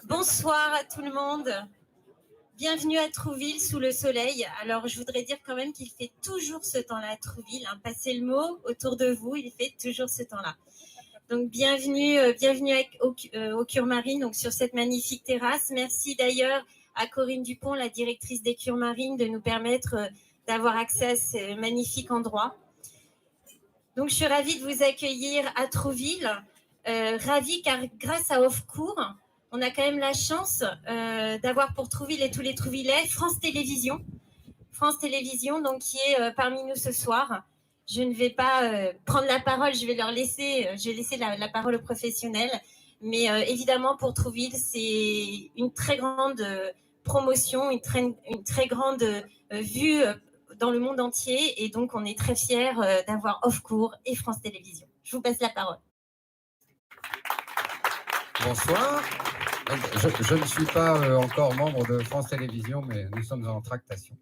Bonsoir à tout le monde. Bienvenue à Trouville sous le soleil. Alors, je voudrais dire quand même qu'il fait toujours ce temps-là à Trouville. Hein. Passez le mot autour de vous, il fait toujours ce temps-là. Donc, bienvenue au Cures Marines, donc sur cette magnifique terrasse. Merci d'ailleurs à Corinne Dupont, la directrice des Cures Marines, de nous permettre d'avoir accès à ce magnifique endroit. Donc, je suis ravie de vous accueillir à Trouville. Ravie car grâce à Offcourt, on a quand même la chance d'avoir pour Trouville et tous les Trouvillais France Télévisions. France Télévisions, donc, qui est parmi nous ce soir. Je ne vais pas prendre la parole, je vais laisser la parole aux professionnels. Mais évidemment, pour Trouville, c'est une très grande promotion, une très grande vue dans le monde entier. Et donc, on est très fiers d'avoir Offcourt et France Télévisions. Je vous passe la parole. Bonsoir. Je ne suis pas encore membre de France Télévisions, mais nous sommes en tractation.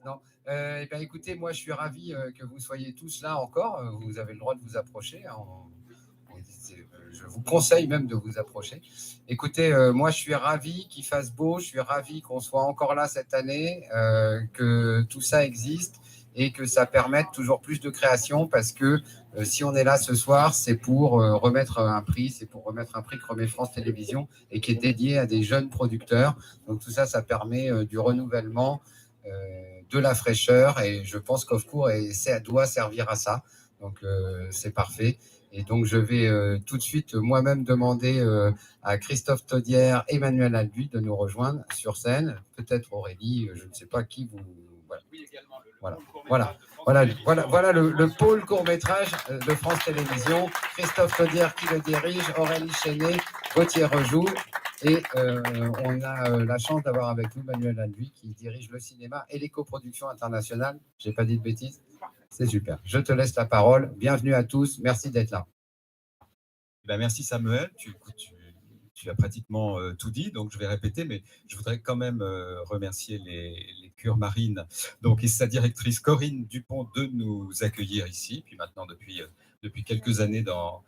Non. Eh bien, écoutez, moi, je suis ravi que vous soyez tous là encore. Vous avez le droit de vous approcher. Je vous conseille même de vous approcher. Écoutez, moi, je suis ravi qu'il fasse beau. Je suis ravi qu'on soit encore là cette année, que tout ça existe et que ça permette toujours plus de création parce que si on est là ce soir, c'est pour remettre un prix, que remet France Télévisions et qui est dédié à des jeunes producteurs. Donc tout ça, ça permet du renouvellement, de la fraîcheur et je pense qu'Offcourt doit servir à ça. Donc c'est parfait. Et donc je vais tout de suite moi-même demander à Christophe Taudière et Manuel Albuy de nous rejoindre sur scène. Peut-être Aurélie, je ne sais pas qui vous... Voilà le pôle court-métrage de France Télévisions. Christophe Taudière qui le dirige, Aurélie Chénet, Gauthier Rejoux. Et on a la chance d'avoir avec nous Manuel Albuy qui dirige le cinéma et les coproductions internationales. Je n'ai pas dit de bêtises. C'est super. Je te laisse la parole. Bienvenue à tous. Merci d'être là. Merci Samuel. Tu as pratiquement tout dit, donc je vais répéter, mais je voudrais quand même remercier les Cures Marines donc, et sa directrice Corinne Dupont de nous accueillir ici, puis maintenant depuis quelques années dans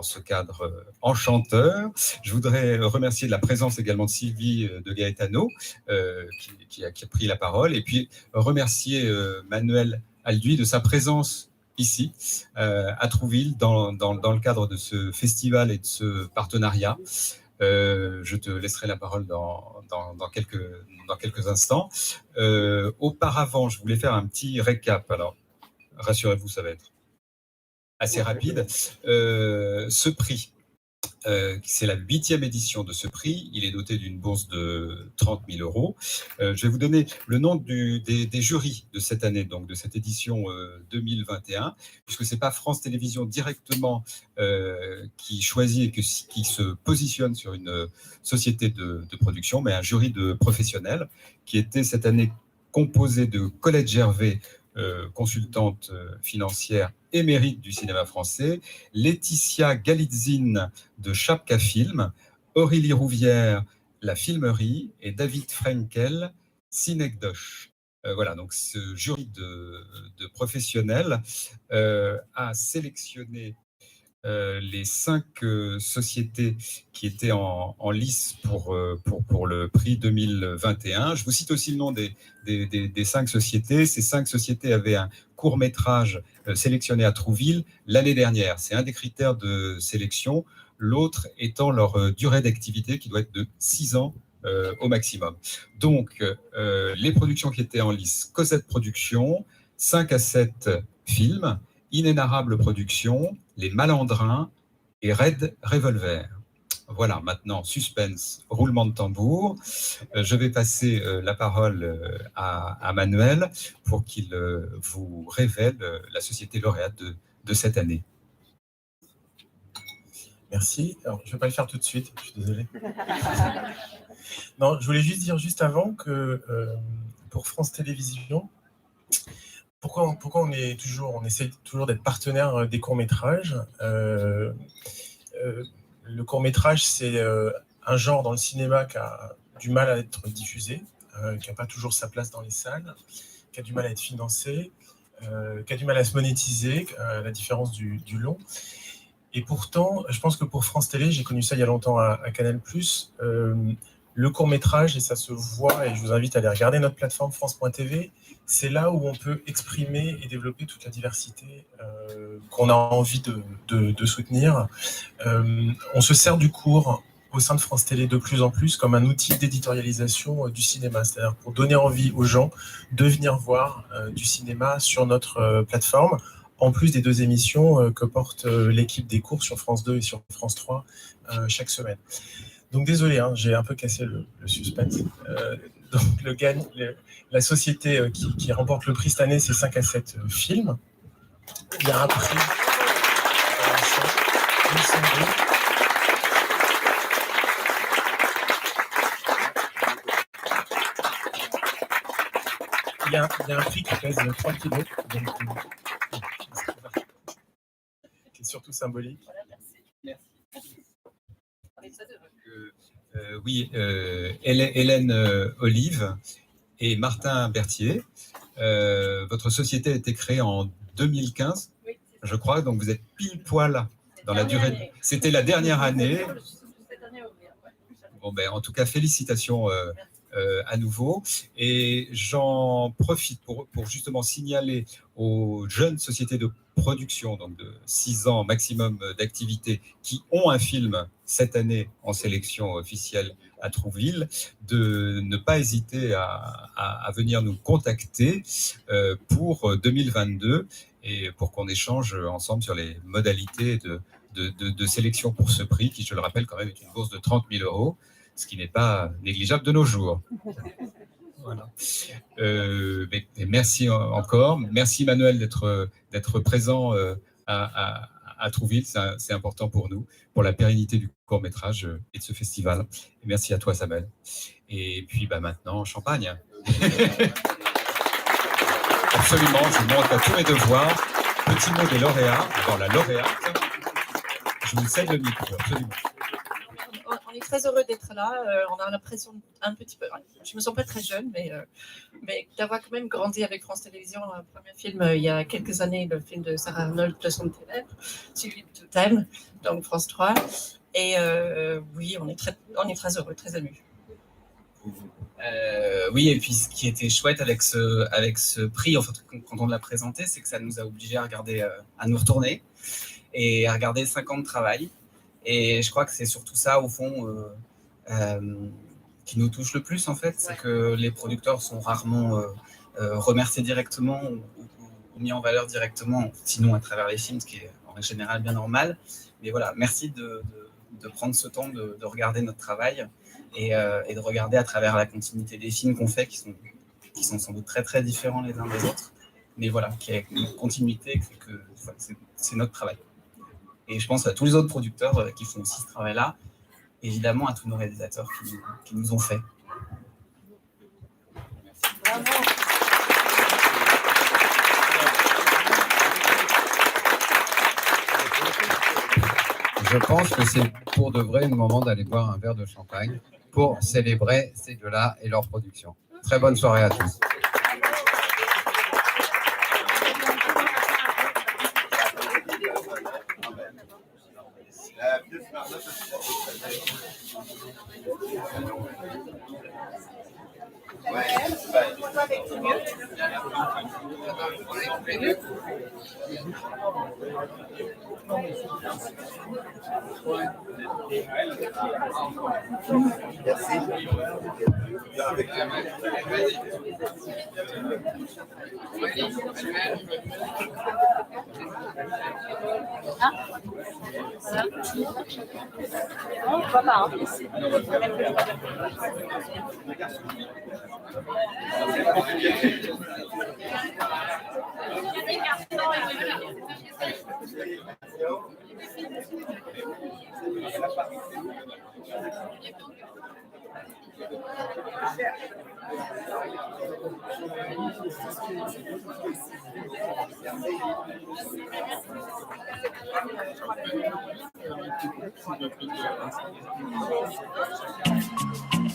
ce cadre enchanteur. Je voudrais remercier de la présence également de Sylvie de Gaetano qui a pris la parole, et puis remercier Manuel Albuy de sa présence ici, à Trouville, dans le cadre de ce festival et de ce partenariat. Je te laisserai la parole dans quelques instants. Auparavant, je voulais faire un petit récap. Alors, rassurez-vous, ça va être assez rapide. Ce prix, c'est la 8e édition de ce prix. Il est doté d'une bourse de 30 000 €. Je vais vous donner le nom des jurys de cette année, donc de cette édition 2021, puisque c'est pas France Télévisions directement qui choisit et qui se positionne sur une société de production, mais un jury de professionnels qui était cette année composé de Colette Gervais, consultante financière émérite du cinéma français, Laetitia Galitzine de Chapka Film, Aurélie Rouvière, La Filmerie, et David Frenkel, Cinecdoche. Voilà, donc ce jury de professionnels a sélectionné les 5 sociétés qui étaient en lice pour le prix 2021. Je vous cite aussi le nom des 5 sociétés. Ces 5 sociétés avaient un court-métrage sélectionné à Trouville l'année dernière. C'est un des critères de sélection, l'autre étant leur durée d'activité qui doit être de 6 ans au maximum. Donc, les productions qui étaient en lice: Cosette Productions, 5 à 7 films, Inénarrable Productions, Les Malandrins et Red Revolver. Voilà, maintenant, suspense, roulement de tambour. Je vais passer la parole à Manuel pour qu'il vous révèle la société lauréate de cette année. Merci. Alors, je ne vais pas le faire tout de suite, je suis désolé. Non, je voulais juste dire juste avant que pour France Télévisions, pourquoi on essaie toujours d'être partenaire des courts-métrages. Le court-métrage, c'est un genre dans le cinéma qui a du mal à être diffusé, qui n'a pas toujours sa place dans les salles, qui a du mal à être financé, qui a du mal à se monétiser, à la différence du long. Et pourtant, je pense que pour France Télé, j'ai connu ça il y a longtemps à Canal+, le court-métrage, et ça se voit, et je vous invite à aller regarder notre plateforme France.tv, c'est là où on peut exprimer et développer toute la diversité qu'on a envie de soutenir. On se sert du court au sein de France Télé de plus en plus comme un outil d'éditorialisation du cinéma, c'est-à-dire pour donner envie aux gens de venir voir du cinéma sur notre plateforme, en plus des 2 émissions que porte l'équipe des cours sur France 2 et sur France 3 chaque semaine. Donc désolé, hein, j'ai un peu cassé le suspense. Donc la société qui remporte le prix cette année, c'est 5 à 7 films. Il y a un prix il y a un prix qui pèse 3 kilos, donc, qui est surtout symbolique. Merci. Oui, Hélène Olive et Martin Berthier. Votre société a été créée en 2015, oui, je crois, donc vous êtes pile poil dans la durée. C'était la dernière année. Bon, ben, en tout cas, félicitations à nouveau. Et j'en profite pour justement signaler aux jeunes sociétés de production, donc de 6 ans maximum d'activité, qui ont un film cette année en sélection officielle à Trouville, de ne pas hésiter à venir nous contacter pour 2022 et pour qu'on échange ensemble sur les modalités de sélection pour ce prix, qui, je le rappelle, quand même est une bourse de 30 000 €, ce qui n'est pas négligeable de nos jours. Voilà. Mais merci encore. Merci Manuel d'être présent à Trouville. C'est important pour nous, pour la pérennité du court-métrage et de ce festival. Et merci à toi Samuel. Et puis maintenant, champagne. Absolument, je montre à tous mes devoirs. Petit mot des lauréats. Alors la lauréate, je vous cède le micro, absolument. On est très heureux d'être là. On a l'impression un petit peu. Je ne me sens pas très jeune, mais d'avoir quand même grandi avec France Télévisions. Un premier film il y a quelques années, le film de Sarah Arnold, Leçon de ténèbres, suivi de Totem, donc France 3. Et oui, on est très heureux, très émus. Oui, et puis ce qui était chouette avec ce prix, en fait, quand on l'a présenté, c'est que ça nous a obligés à nous retourner et à regarder 5 ans de travail. Et je crois que c'est surtout ça, au fond, qui nous touche le plus, en fait. C'est que les producteurs sont rarement remerciés directement ou mis en valeur directement, sinon à travers les films, ce qui est en général bien normal. Mais voilà, merci de prendre ce temps de regarder notre travail et de regarder à travers la continuité des films qu'on fait, qui sont sans doute très, très différents les uns des autres. Mais voilà, qui est une continuité, c'est notre travail. Et je pense à tous les autres producteurs qui font aussi ce travail-là, évidemment à tous nos réalisateurs qui nous ont fait. Merci. Je pense que c'est pour de vrai le moment d'aller boire un verre de champagne pour célébrer ces deux-là et leur production. Très bonne soirée à tous.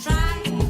Try